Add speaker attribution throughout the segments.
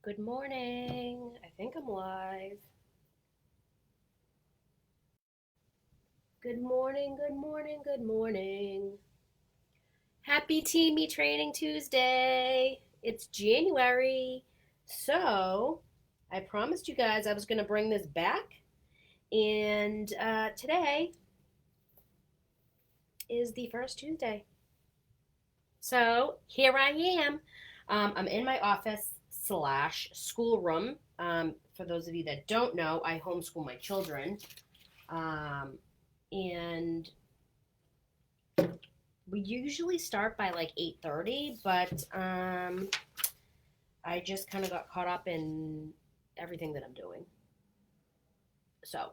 Speaker 1: Good morning. I think I'm live. Good morning, good morning, good morning. Happy Teamie Training Tuesday. It's January. So, I promised you guys I was going to bring this back. And today is the first Tuesday. So, here I am. I'm in my office slash schoolroom. For those of you that don't know, I homeschool my children. And we usually start by like 8:30, but I just kind of got caught up in everything that I'm doing. So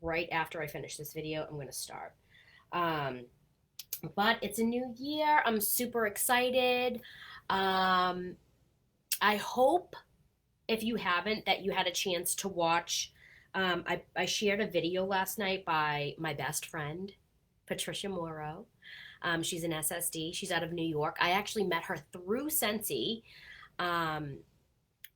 Speaker 1: right after I finish this video, I'm going to start. Um, but it's a new year. I'm super excited. Um, I hope if you haven't that you had a chance to watch. I shared a video last night by my best friend, Patricia Morrow. She's an SSD. She's out of New York. I actually met her through Sensi, um,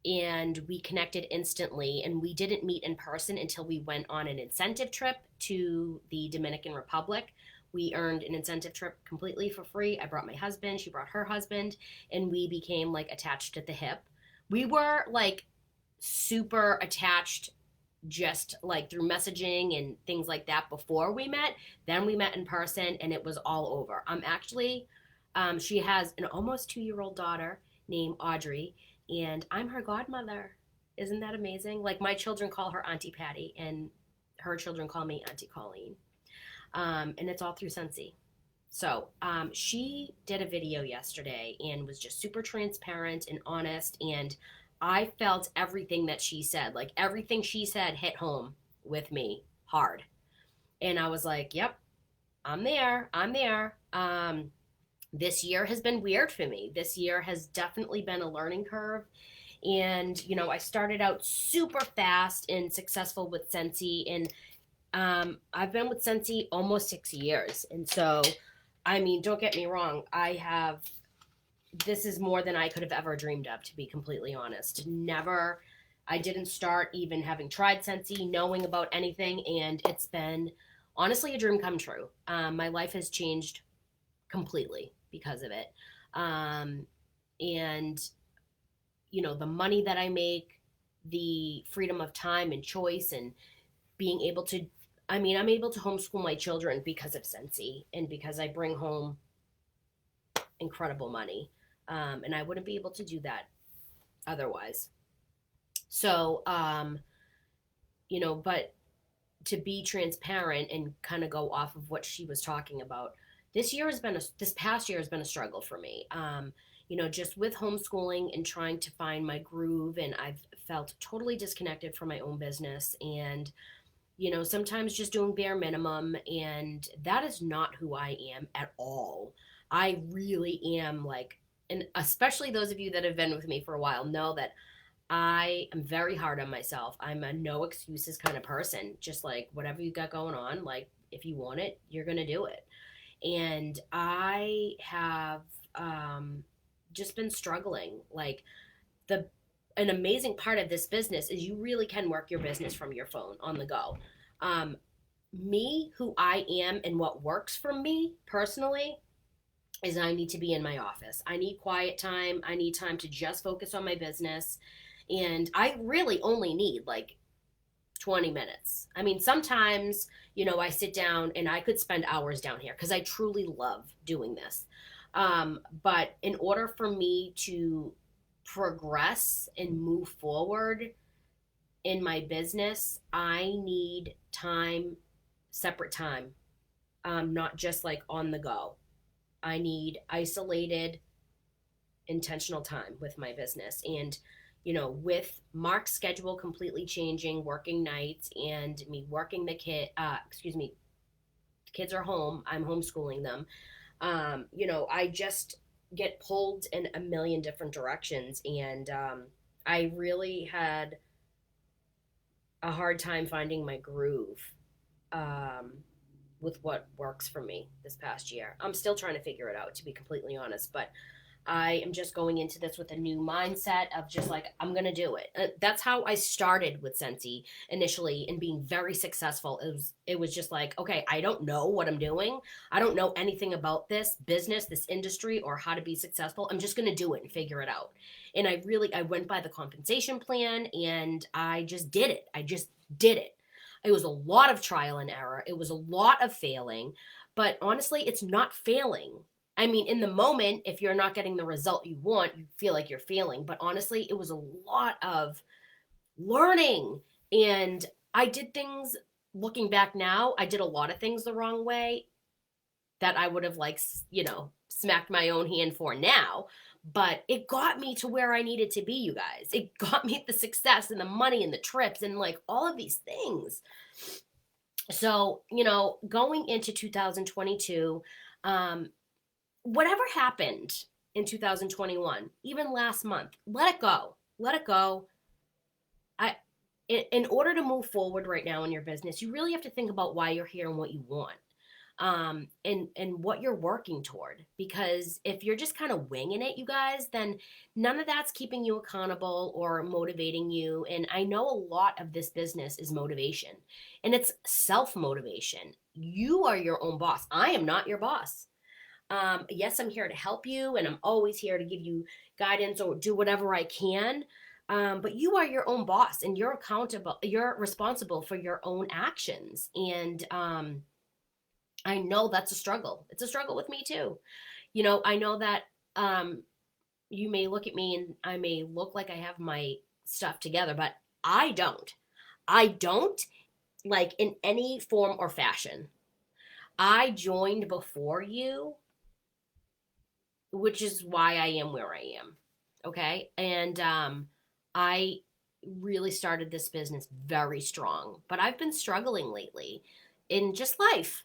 Speaker 1: and we connected instantly. And we didn't meet in person until we went on an incentive trip to the Dominican Republic. We earned an incentive trip completely for free. I brought my husband, she brought her husband, and we became like attached at the hip. We were like super attached just like through messaging and things like that before we met. Then we met in person and it was all over. She has an almost 2 year old daughter named Audrey, and I'm her godmother. Isn't that amazing? Like my children call her Auntie Patty, and her children call me Auntie Colleen. And it's all through Sensi. So she did a video yesterday and was just super transparent and honest. And I felt everything that she said. Like everything she said hit home with me hard. And I was like, yep, I'm there. I'm there. This year has been weird for me. This year has definitely been a learning curve. And, I started out super fast and successful with Sensi. And I've been with Sensi almost 6 years. And so, I mean, don't get me wrong. This is more than I could have ever dreamed of, to be completely honest. I didn't start even having tried Sensi, knowing about anything. And it's been honestly a dream come true. My life has changed completely because of it. And, the money that I make, the freedom of time and choice, and being able to I'm able to homeschool my children because of Sensi and because I bring home incredible money. And I wouldn't be able to do that otherwise. So, but to be transparent and kind of go off of what she was talking about, this past year has been a struggle for me. Just with homeschooling and trying to find my groove, and I've felt totally disconnected from my own business, and sometimes just doing bare minimum. And that is not who I am at all. I really am like, and especially those of you that have been with me for a while know that I am very hard on myself. I'm a no excuses kind of person. Just like whatever you got going on, like if you want it, you're going to do it. And I have just been struggling. Like the an amazing part of this business is you really can work your business from your phone on the go. Um, Me, who I am, and what works for me personally is I need to be in my office. I need quiet time. I need time to just focus on my business. And I really only need like 20 minutes. I mean, sometimes, I sit down and I could spend hours down here because I truly love doing this. But in order for me to progress and move forward in my business, I need time, separate time, not just like on the go. I need isolated, intentional time with my business. And, with Mark's schedule completely changing, working nights, and me working the kids are home, I'm homeschooling them. I just get pulled in a million different directions. And I really had a hard time finding my groove um, with what works for me this past year. I'm still trying to figure it out, to be completely honest. But I am just going into this with a new mindset of just like, I'm going to do it. That's how I started with Scentsy initially and being very successful. It was just like, okay, I don't know what I'm doing. I don't know anything about this business, this industry, or how to be successful. I'm just going to do it and figure it out. And I went by the compensation plan and I just did it. I just did it. It was a lot of trial and error. It was a lot of failing, but honestly, it's not failing. I mean, in the moment, if you're not getting the result you want, you feel like you're failing. But honestly, it was a lot of learning. And I did things, looking back now, I did a lot of things the wrong way that I would have, like, smacked my own hand for now. But it got me to where I needed to be, you guys. It got me the success and the money and the trips and like all of these things. So, going into 2022, um, whatever happened in 2021, even last month, let it go. Let it go. I in order to move forward right now in your business, you really have to think about why you're here and what you want. And what you're working toward. Because if you're just kind of winging it, you guys, then none of that's keeping you accountable or motivating you. And I know a lot of this business is motivation, and it's self motivation. You are your own boss. I am not your boss. Yes, I'm here to help you, and I'm always here to give you guidance or do whatever I can. But you are your own boss, and you're accountable. You're responsible for your own actions. And I know that's a struggle. It's a struggle with me too. I know that um, you may look at me and I may look like I have my stuff together, but I don't. I don't, like, in any form or fashion. I joined before you, which is why I am where I am. Okay. And I really started this business very strong, but I've been struggling lately in just life,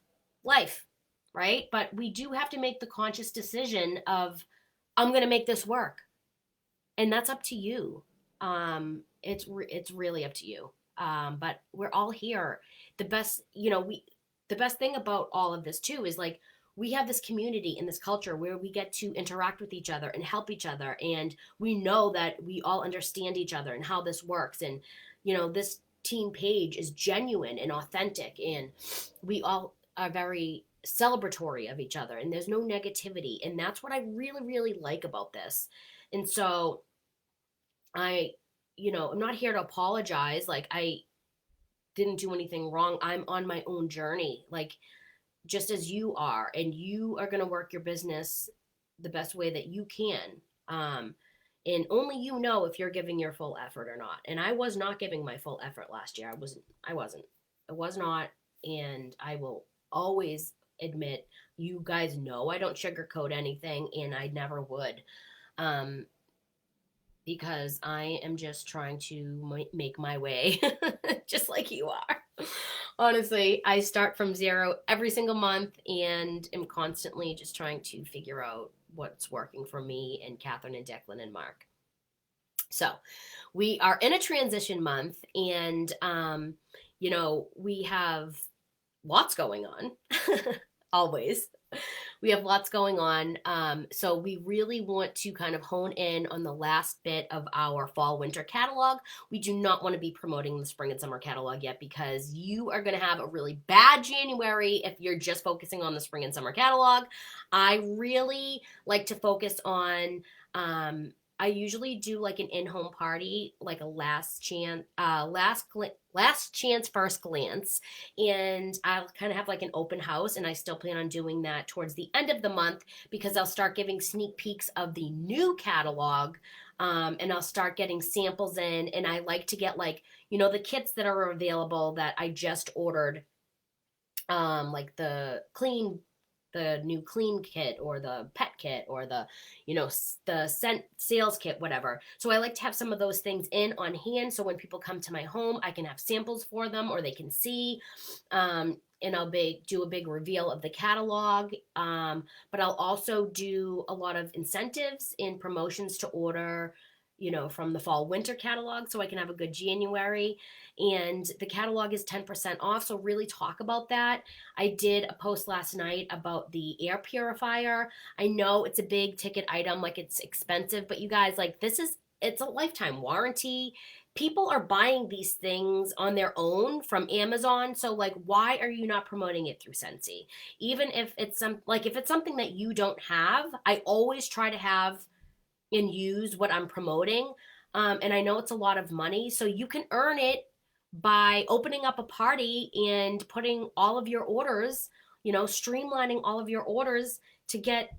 Speaker 1: right? But we do have to make the conscious decision of, I'm going to make this work. And that's up to you. It's really up to you. But we're all here. The best, the best thing about all of this too is, like, we have this community and this culture where we get to interact with each other and help each other, and we know that we all understand each other and how this works. And this team page is genuine and authentic, and we all are very celebratory of each other, and there's no negativity, and that's what I really really like about this. And so I, I'm not here to apologize. Like, I didn't do anything wrong. I'm on my own journey, like, just as you are, and you are going to work your business the best way that you can. Um, and only you know if you're giving your full effort or not. And I was not giving my full effort last year. I was not. And I will always admit, you guys know I don't sugarcoat anything, and I never would. Um, because I am just trying to make my way, just like you are. Honestly, I start from zero every single month and am constantly just trying to figure out what's working for me and Catherine and Declan and Mark. So we are in a transition month, and we have lots going on. Always. We have lots going on. So we really want to kind of hone in on the last bit of our fall winter catalog. We do not want to be promoting the spring and summer catalog yet, because you are going to have a really bad January if you're just focusing on the spring and summer catalog. I really like to focus on, I usually do like an in-home party, like a last chance, last chance first glance, and I'll kind of have like an open house, and I still plan on doing that towards the end of the month, because I'll start giving sneak peeks of the new catalog, and I'll start getting samples in, and I like to get, like, the kits that are available that I just ordered, like the new clean kit or the pet kit or the scent sales kit, whatever. So I like to have some of those things in on hand, so when people come to my home, I can have samples for them, or they can see. And I'll do a big reveal of the catalog. But I'll also do a lot of incentives and promotions to order from the fall winter catalog so I can have a good January. And the catalog is 10% off. So really talk about that. I did a post last night about the air purifier. I know it's a big ticket item, like it's expensive, but you guys, like it's a lifetime warranty. People are buying these things on their own from Amazon. So like, why are you not promoting it through Scentsy? Even if it's if it's something that you don't have, I always try to have and use what I'm promoting. And I know it's a lot of money, so you can earn it by opening up a party and putting all of your orders, streamlining all of your orders to get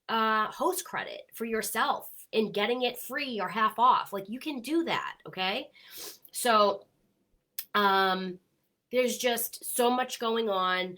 Speaker 1: host credit for yourself and getting it free or half off. Like you can do that, okay? So there's just so much going on.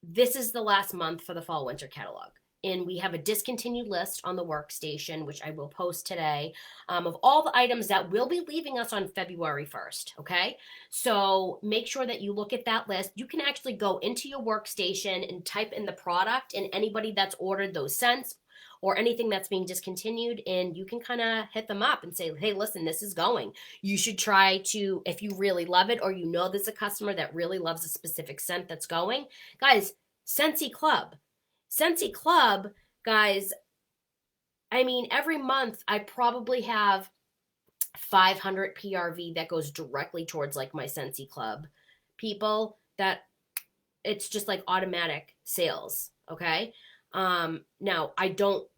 Speaker 1: This is the last month for the fall winter catalog. And we have a discontinued list on the workstation, which I will post today, of all the items that will be leaving us on February 1st, okay? So make sure that you look at that list. You can actually go into your workstation and type in the product and anybody that's ordered those scents or anything that's being discontinued, and you can kind of hit them up and say, hey, listen, this is going. You should try to, if you really love it or you know there's a customer that really loves a specific scent that's going, guys, Scentsy Club. Scentsy Club, guys, I mean, every month I probably have 500 PRV that goes directly towards like my Scentsy Club people that it's just like automatic sales, okay? Now, I don't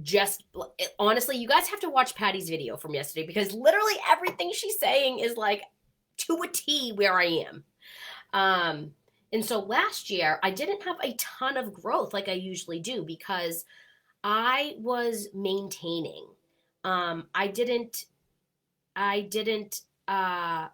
Speaker 1: just, honestly, you guys have to watch Patty's video from yesterday because literally everything she's saying is like to a T where I am. And so last year, I didn't have a ton of growth like I usually do because I was maintaining. I didn't, I didn't, I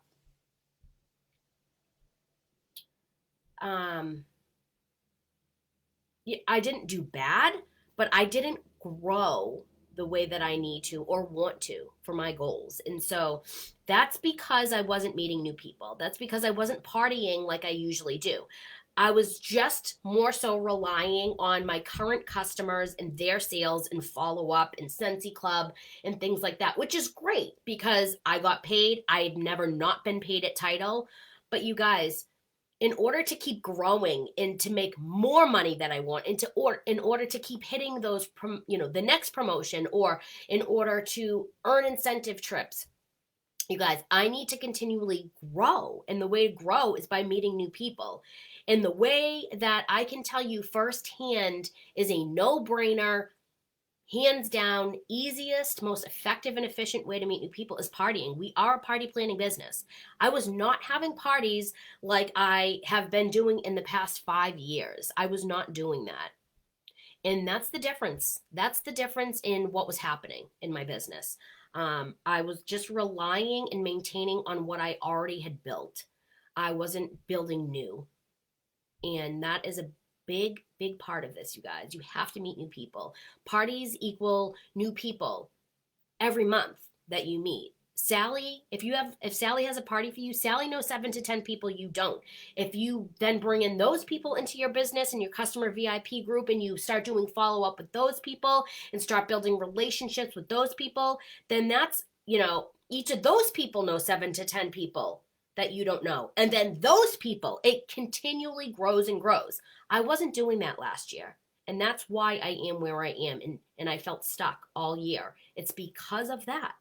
Speaker 1: didn't do bad, but I didn't grow the way that I need to or want to for my goals. And so that's because I wasn't meeting new people. That's because I wasn't partying like I usually do. I was just more so relying on my current customers and their sales and follow up and Scentsy Club and things like that, which is great because I got paid. I've never not been paid at Title. But you guys, in order to keep growing and to make more money that I want, and in order to keep hitting those, the next promotion, or in order to earn incentive trips, you guys, I need to continually grow. And the way to grow is by meeting new people. And the way that I can tell you firsthand is a no-brainer, hands down, easiest, most effective and efficient way to meet new people is partying. We are a party planning business. I was not having parties like I have been doing in the past 5 years. I was not doing that. And that's the difference. That's the difference in what was happening in my business. I was just relying and maintaining on what I already had built. I wasn't building new. And that is a big part of this, you guys. You have to meet new people. Parties equal new people every month that you meet. Sally, if Sally has a party for you, Sally knows 7 to 10 people you don't. If you then bring in those people into your business and your customer VIP group and you start doing follow up with those people and start building relationships with those people, then that's, each of those people know 7 to 10 people that you don't know. And then those people, it continually grows and grows. I wasn't doing that last year. And that's why I am where I am. And I felt stuck all year. It's because of that.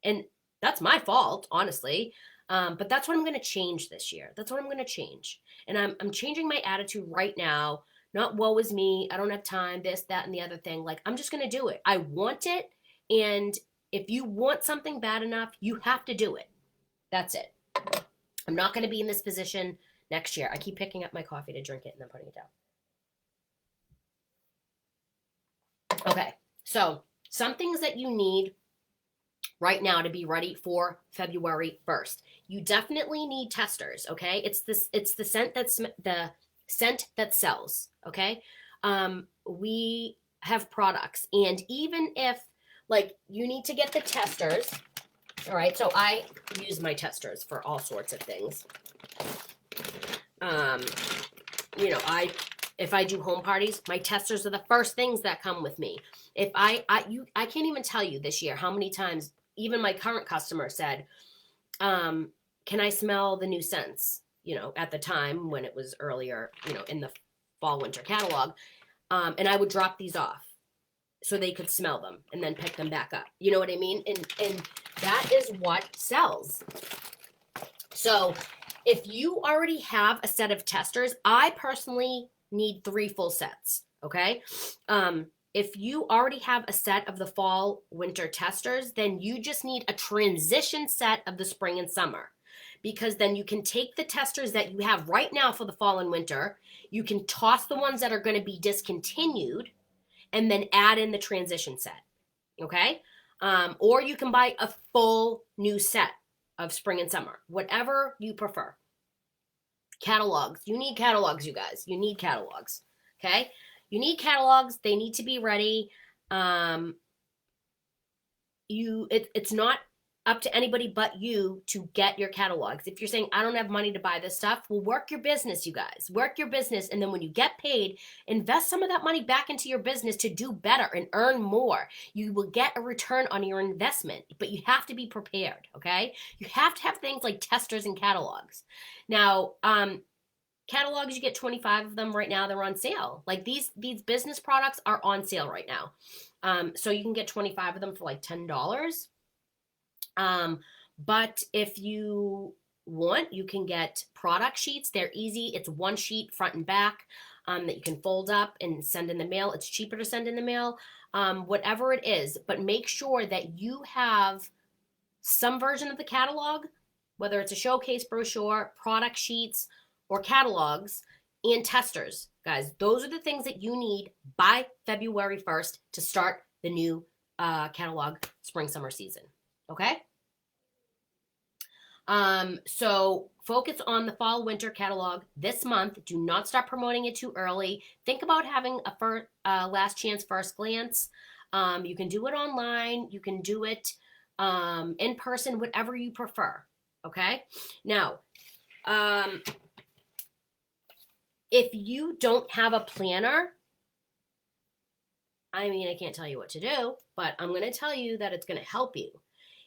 Speaker 1: And that's my fault, honestly. But that's what I'm going to change this year. That's what I'm going to change. And I'm changing my attitude right now. Not woe is me. I don't have time, this, that, and the other thing. Like, I'm just going to do it. I want it. And if you want something bad enough, you have to do it. That's it. I'm not going to be in this position next year. I keep picking up my coffee to drink it and then putting it down. Okay, so some things that you need right now to be ready for February 1st. You definitely need testers, okay? It's the scent that sells, okay? We have products, and even if you need to get the testers. All right, so I use my testers for all sorts of things. I If I do home parties, my testers are the first things that come with me. If I can't even tell you this year how many times even my current customer said, can I smell the new scents? You know, at the time when it was earlier, you know, in the fall winter catalog. And I would drop these off so they could smell them and then pick them back up. You know what I mean? And that is what sells. So if you already have a set of testers, I personally need 3 full sets, okay? If you already have a set of the fall winter testers, then you just need a transition set of the spring and summer, because then you can take the testers that you have right now for the fall and winter, you can toss the ones that are going to be discontinued, and then add in the transition set, okay? Or you can buy a full new set of spring and summer, whatever you prefer. Catalogs. You need catalogs, you guys. You need catalogs, okay? You need catalogs. They need to be ready. It's not up to anybody but you to get your catalogs. If you're saying, I don't have money to buy this stuff, well, work your business, you guys. Work your business, and then when you get paid, invest some of that money back into your business to do better and earn more. You will get a return on your investment, but you have to be prepared, okay? You have to have things like testers and catalogs. Now, catalogs, you get 25 of them right now. They're on sale. Like these business products are on sale right now. So you can get 25 of them for like $10. But if you want, you can get product sheets. They're easy. It's 1 sheet front and back, that you can fold up and send in the mail. It's cheaper to send in the mail, whatever it is, but make sure that you have some version of the catalog, whether it's a showcase brochure, product sheets, or catalogs, and testers. Guys, those are the things that you need by February 1st to start the new catalog spring summer season. Okay? So focus on the fall winter catalog this month. Do not start promoting it too early. Think about having a last chance first glance. You can do it online. You can do it in person, whatever you prefer. Okay? Now, if you don't have a planner, I mean, I can't tell you what to do, but I'm going to tell you that it's going to help you.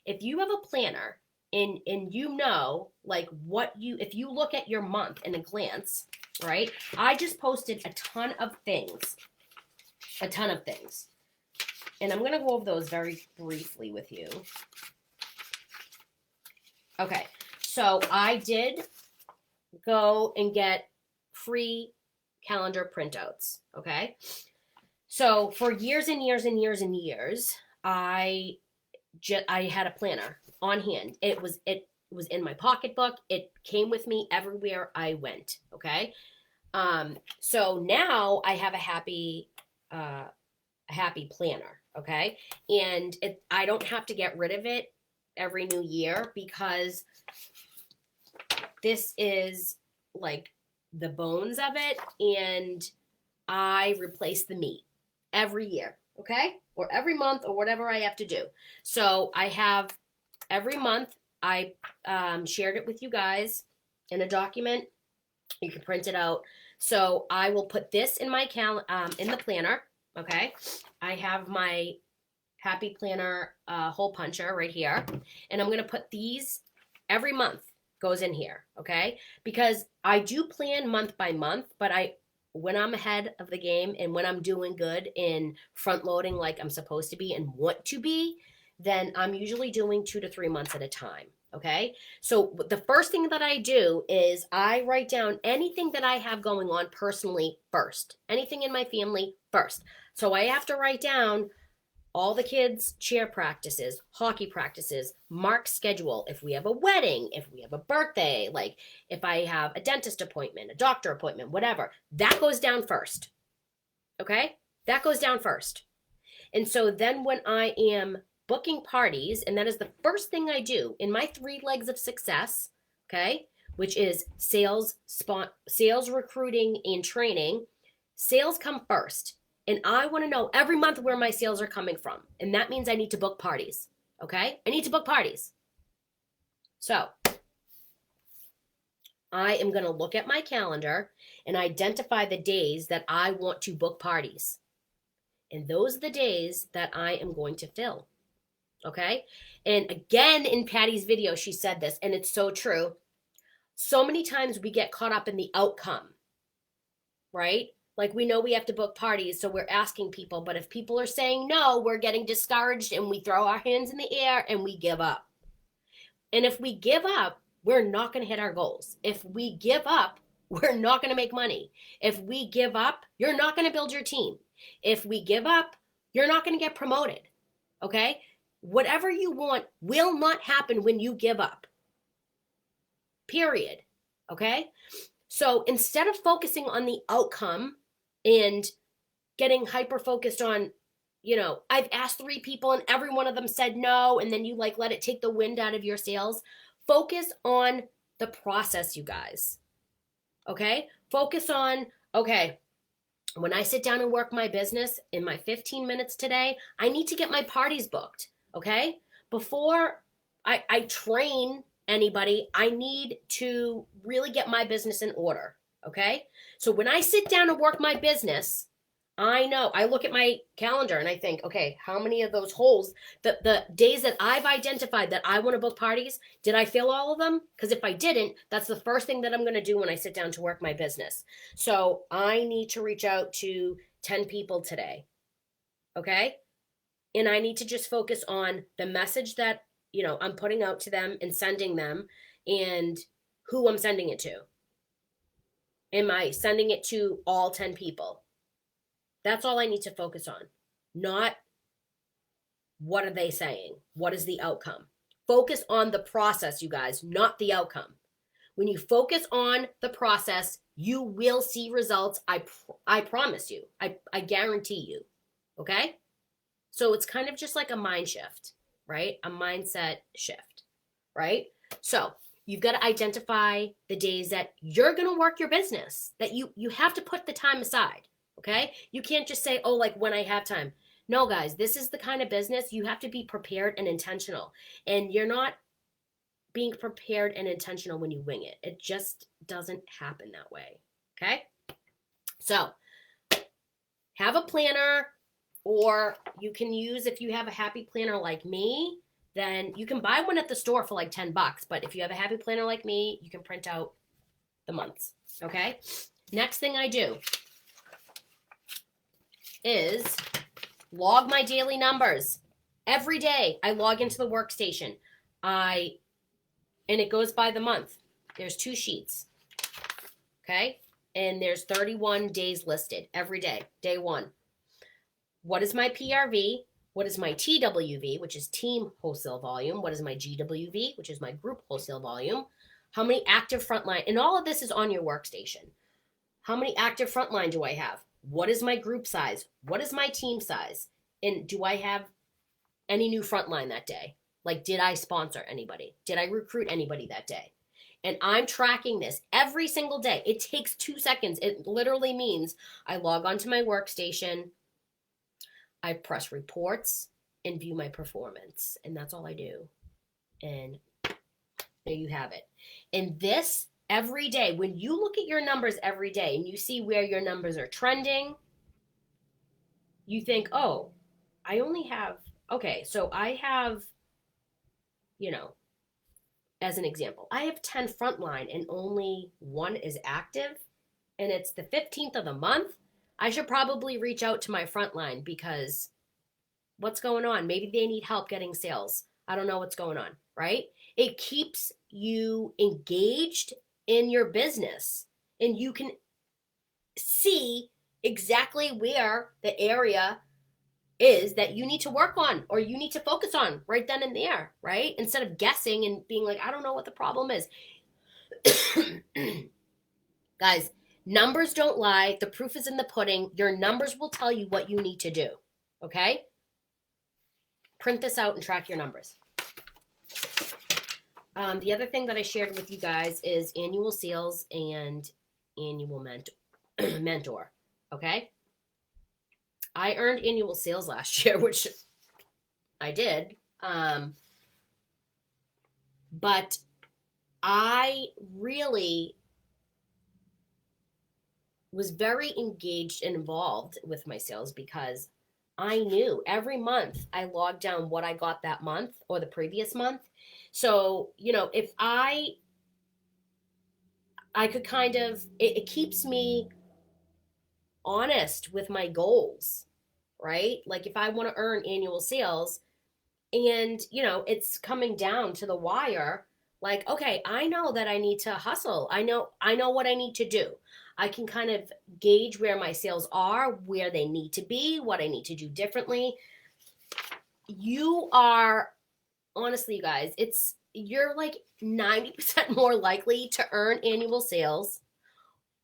Speaker 1: If you have a planner and you know, like if you look at your month in a glance, right? I just posted a ton of things. And I'm going to go over those very briefly with you. Okay, so I did go and get free calendar printouts, okay? So for years and years and years and years, I had a planner on hand. It was in my pocketbook. It came with me everywhere I went, okay? So now I have a happy planner, okay? And I don't have to get rid of it every new year, because this is like the bones of it, and I replace the meat every year, okay? Or every month, or whatever I have to do. So I have every month, I shared it with you guys in a document. You can print it out. So I will put this in my in the planner, okay? I have my Happy Planner hole puncher right here, and I'm gonna put these every month. Goes in here, okay? Because I do plan month by month, but when I'm ahead of the game and when I'm doing good in front loading like I'm supposed to be and want to be, then I'm usually doing 2 to 3 months at a time, okay? So the first thing that I do is I write down anything that I have going on personally first, anything in my family first. So I have to write down all the kids' cheer practices, hockey practices, mark schedule, if we have a wedding, if we have a birthday, like if I have a dentist appointment, a doctor appointment, whatever, that goes down first, okay? That goes down first. And so then when I am booking parties, and that is the first thing I do in my 3 legs of success, okay, which is sales, recruiting, and training, sales come first. And I want to know every month where my sales are coming from. And that means I need to book parties, okay? I need to book parties. So, I am going to look at my calendar and identify the days that I want to book parties. And those are the days that I am going to fill. Okay? And again, in Patty's video, she said this, and it's so true. So many times we get caught up in the outcome, right? Like we know we have to book parties, so we're asking people, but if people are saying no, we're getting discouraged and we throw our hands in the air and we give up. And if we give up, we're not going to hit our goals. If we give up, we're not going to make money. If we give up, you're not going to build your team. If we give up, you're not going to get promoted. Okay? Whatever you want will not happen when you give up. Period. Okay? So instead of focusing on the outcome and getting hyper focused on, I've asked 3 people and every one of them said no, and then you let it take the wind out of your sails. Focus on the process, you guys. Okay? Focus on, okay, when I sit down and work my business in my 15 minutes today, I need to get my parties booked. Okay? Before I train anybody, I need to really get my business in order. Okay? So when I sit down and work my business, I know, I look at my calendar and I think, okay, how many of those holes, the days that I've identified that I want to book parties, did I fill all of them? Because if I didn't, that's the first thing that I'm going to do when I sit down to work my business. So I need to reach out to 10 people today. Okay? And I need to just focus on the message that, I'm putting out to them and sending them and who I'm sending it to. Am I sending it to all 10 people? That's all I need to focus on. Not what are they saying? What is the outcome? Focus on the process, you guys, not the outcome. When you focus on the process, you will see results. I promise you. I guarantee you. Okay? So it's kind of just like a mind shift, right? A mindset shift, right? So you've got to identify the days that you're going to work your business, that you have to put the time aside, okay? You can't just say, oh, when I have time. No, guys, this is the kind of business you have to be prepared and intentional. And you're not being prepared and intentional when you wing it. It just doesn't happen that way, okay? So have a planner, or you can use, if you have a happy planner like me, then you can buy one at the store for $10. But if you have a happy planner like me, you can print out the months, okay? Next thing I do is log my daily numbers. Every day I log into the workstation. And it goes by the month. There's 2 sheets, okay? And there's 31 days listed every day, day 1. What is my PRV? What is my TWV, which is team wholesale volume? What is my GWV, which is my group wholesale volume? How many active frontline? And all of this is on your workstation. How many active frontline do I have? What is my group size? What is my team size? And do I have any new frontline that day? Did I sponsor anybody? Did I recruit anybody that day? And I'm tracking this every single day. It takes 2 seconds. It literally means I log onto my workstation, I press reports and view my performance. And that's all I do. And there you have it. And this every day, when you look at your numbers every day and you see where your numbers are trending, you think, oh, I only have, okay, so I have, as an example, I have 10 frontline and only 1 is active, and it's the 15th of the month. I should probably reach out to my frontline because what's going on? Maybe they need help getting sales. I don't know what's going on, right? It keeps you engaged in your business, and you can see exactly where the area is that you need to work on or you need to focus on right then and there, right? Instead of guessing and being like, I don't know what the problem is. Guys, numbers don't lie. The proof is in the pudding. Your numbers will tell you what you need to do, okay? Print this out and track your numbers. The other thing that I shared with you guys is annual sales and annual mentor, okay? I earned annual sales last year, which I did. But I really was very engaged and involved with my sales because I knew every month I logged down what I got that month or the previous month. So, if I could kind of it keeps me honest with my goals, right? Like if I want to earn annual sales and, it's coming down to the wire, like, okay, I know that I need to hustle. I know what I need to do. I can kind of gauge where my sales are, where they need to be, what I need to do differently. You are honestly, you guys, you're like 90% more likely to earn annual sales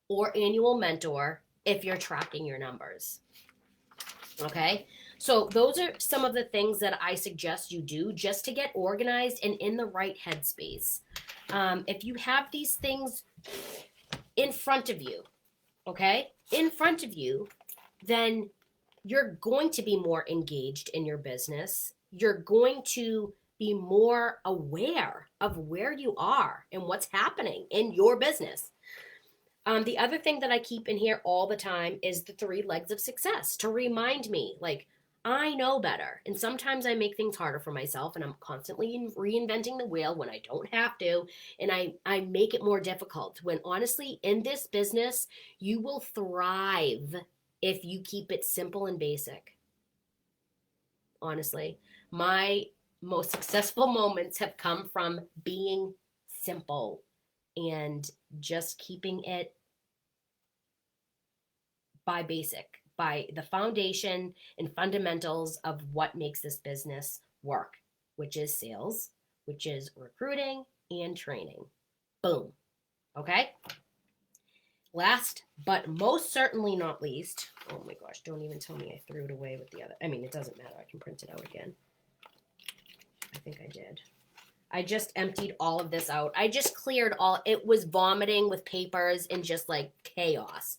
Speaker 1: or annual mentor if you're tracking your numbers. Okay. So those are some of the things that I suggest you do just to get organized and in the right headspace. If you have these things in front of you, okay, in front of you, then you're going to be more engaged in your business. You're going to be more aware of where you are and what's happening in your business. The other thing that I keep in here all the time is the 3 legs of success to remind me, like, I know better. And sometimes I make things harder for myself and I'm constantly reinventing the wheel when I don't have to. And I make it more difficult when honestly, in this business, you will thrive if you keep it simple and basic. Honestly, my most successful moments have come from being simple and just keeping it by basic, by the foundation and fundamentals of what makes this business work, which is sales, which is recruiting and training. Boom. Okay. Last but most certainly not least, oh my gosh, don't even tell me I threw it away with the other. I mean, it doesn't matter. I can print it out again. I think I did. I just emptied all of this out. I just cleared all. It was vomiting with papers and just like chaos.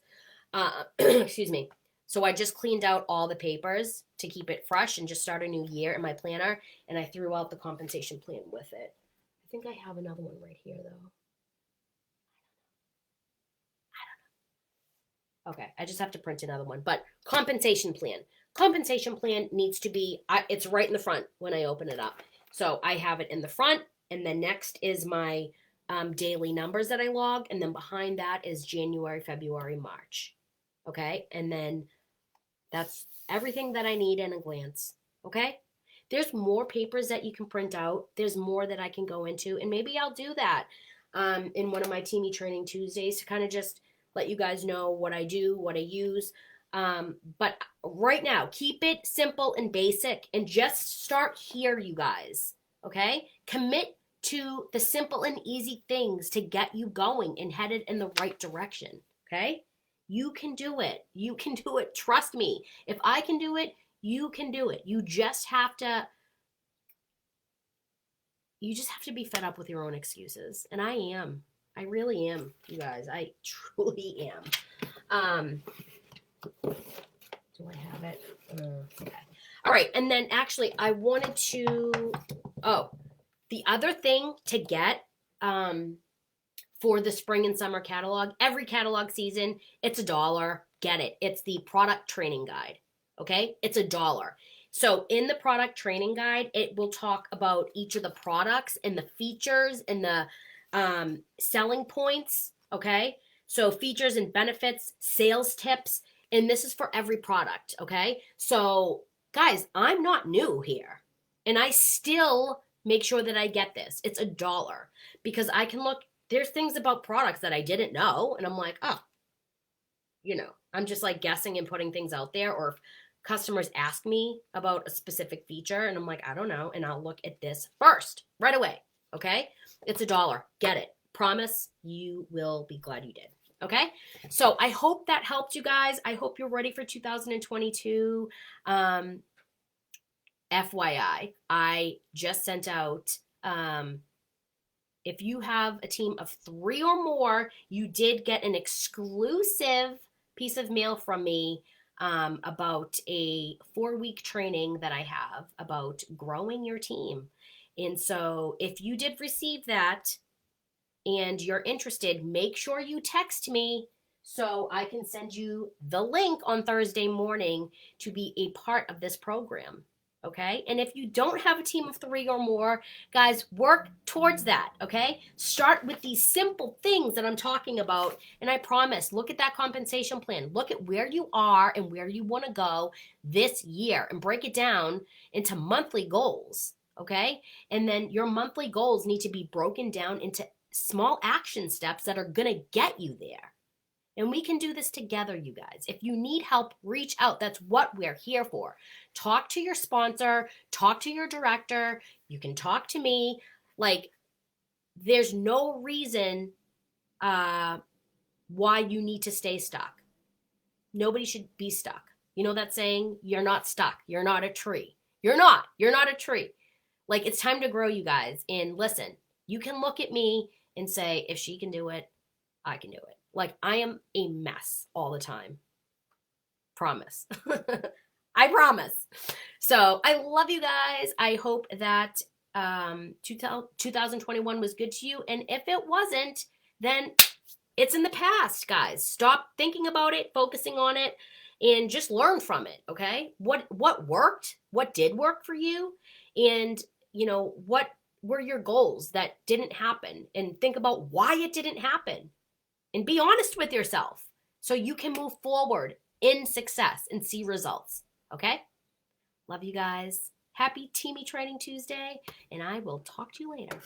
Speaker 1: Excuse me. So I just cleaned out all the papers to keep it fresh and just start a new year in my planner. And I threw out the compensation plan with it. I think I have another one right here though. Okay, I just have to print another one. But compensation plan. Compensation plan needs to be, it's right in the front when I open it up. So I have it in the front. And then next is my daily numbers that I log. And then behind that is January, February, March. Okay, and then that's everything that I need in a glance. Okay, there's more papers that you can print out. There's more that I can go into. And maybe I'll do that in one of my Teamie Training Tuesdays to kind of just let you guys know what I do, what I use. But right now, keep it simple and basic and just start here, you guys. Okay? Commit to the simple and easy things to get you going and headed in the right direction. Okay? You can do it. You can do it. Trust me. If I can do it, you can do it. You just have to be fed up with your own excuses. And I am. I really am, you guys. I truly am. Do I have it? Okay. All right. And then actually, I wanted to. Oh, the other thing to get for the spring and summer catalog, every catalog season, it's $1. Get it. It's the product training guide. Okay. It's $1. So in the product training guide, it will talk about each of the products and the features and the selling points. Okay. So features and benefits, sales tips, and this is for every product. Okay. So guys, I'm not new here and I still make sure that I get this. It's $1 because I can look, there's things about products that I didn't know. And I'm like, oh, I'm just like guessing and putting things out there. Or if customers ask me about a specific feature and I'm like, I don't know. And I'll look at this first right away. Okay. It's $1. Get it. Promise you will be glad you did. Okay. So I hope that helped you guys. I hope you're ready for 2022. FYI, I just sent out, if you have a team of 3 or more, you did get an exclusive piece of mail from me about a 4-week training that I have about growing your team. And so if you did receive that and you're interested, make sure you text me so I can send you the link on Thursday morning to be a part of this program. Okay. And if you don't have a team of 3 or more, guys, work towards that. Okay. Start with these simple things that I'm talking about. And I promise, look at that compensation plan. Look at where you are and where you want to go this year and break it down into monthly goals. Okay. And then your monthly goals need to be broken down into small action steps that are going to get you there. And we can do this together, you guys. If you need help, reach out. That's what we're here for. Talk to your sponsor, talk to your director. You can talk to me. Like, there's no reason why you need to stay stuck. Nobody should be stuck. You know that saying? You're not stuck. You're not a tree. You're not. You're not a tree. Like, it's time to grow, you guys. And listen, you can look at me and say, if she can do it, I can do it. Like, I am a mess all the time. Promise. I promise. So I love you guys. I hope that 2021 was good to you. And if it wasn't, then it's in the past, guys. Stop thinking about it, focusing on it, and just learn from it, okay? What worked? What did work for you? And, you know, what were your goals that didn't happen? And think about why it didn't happen. And be honest with yourself so you can move forward in success and see results. Okay? Love you guys. Happy Teamie Training Tuesday, and I will talk to you later.